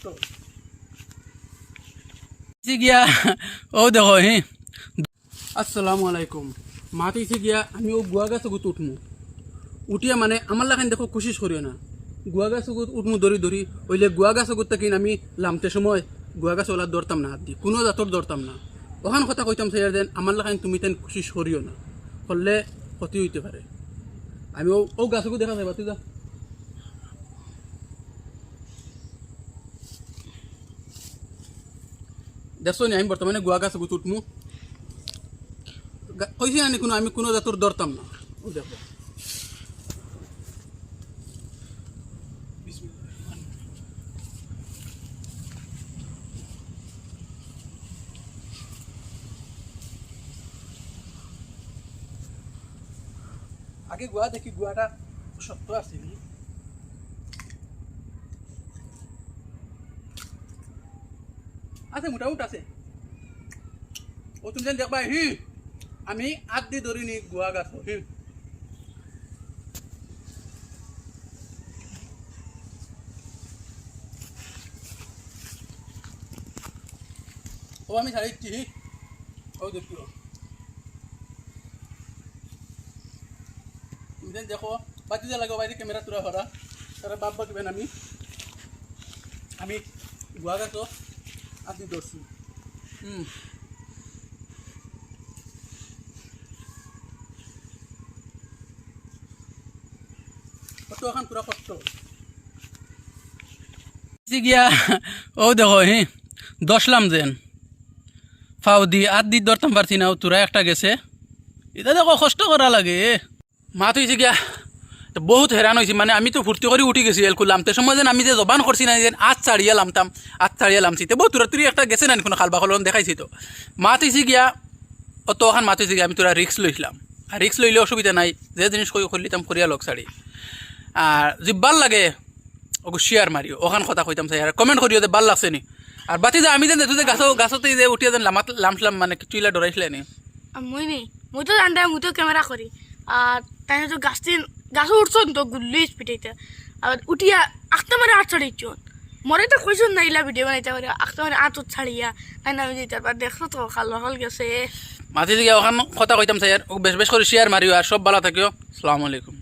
কষ্ট গিয়া ও দেখো হি আসসালামু আলাইকুম মাতিছি গিয়া আমি ও গুয়া গাছ উঠমু উঠিয়া মানে আমার লাগান দেখো কোশিশ করিও না গুয়া গাছ উঠমু দড়ি দড়ি ওইলে গুয়া গাছ কিন আমি লামতে সময় গুয়া গাছ ওলা ধরতাম না হাত দি কোনো জাতর ধরতাম না ওখান কথা কইতাম স্যার দেন আমার লাগান তুমি তেন কোশিশ করিও না করলে ক্ষতি হইতে পারে আমি ও গাছকু দেখা যাবা তুই যা দেখছো নি আমি বর্তমানে গুয়া গাছ উঠমু কইছি না কোনো আমি কোনো জাতর ধরতাম না ও দেখো আগে গুয়া দেখি গুয়াটা শক্ত আছে আছে মোটামুটি আছে ও তুমি যেন দেখবা হি আমি আট দি ধরিনি গুয়া গাছ হি ও আমি ছাড়ি দিচ্ছি ও দেখি তুমি যেন দেখো বাতি যা লাগো বাইরে ক্যামেরা তোরা ভরা তারা বাপ বাকবেন আমি গুয়া গাছ আট দি ধরছি কত এখন পুরা কষ্ট গিয়া ও দেখো হি দশলাম যেন ফাও দি আট দি ধরতাম পারছি না তোরা একটা গেছে এটা দেখো কষ্ট করা লাগে মাত হয়েছে গিয়া বহুত হেরান হয়েছি মানে আমি তো ফুর্তি করে উঠি গেছি এলকু লামতে সময় যেন আমি যে জবান করছি না যেন আট চাড়িয়া লামতাম আট চাড়িয়া লামছি তো বহু তোরা তুই একটা গেছে না কোনো খালবা খলন দেখাইছি তো মাত হয়েছি গিয়া অত ওখান মাত হয়েছে গিয়া আমি তোরা রিক্স লইছিলাম আর রিক্স লইলে অসুবিধা নাই যে জিনিস করলিতাম করিয়া লগ চাড়ি আর যে ভাল লাগে ওকে শেয়ার মারিও ওখান কথা কইতাম চাই আর কমেন্ট করিও যে ভাল লাগছে নি আর বাতি যে আমি যেন দেখো যে গাছতে যে উঠিয়া যেন লামছিলাম মানে চুইলা ডরাইছিলে নি মুই তো জানতাম মুই তো ক্যামেরা করি আর তাই তো গাছে উঠছন তো গুল্লি স্পিডেতে আর উঠিয়া আখতে মারে আট ছাড়িয়েছ মরে তো কইসন না ইলা ভিডিও বানাইতে পারে আখতে মারে আট ছাড়িয়া তাই না আমি যেতে পার দেখছো তো খাল গেছে মাতি যে ওখান কথা কইতাম চাই আর বেশ বেশ করে শেয়ার মারিও আর সব ভালো থাকিও আসসালামু আলাইকুম।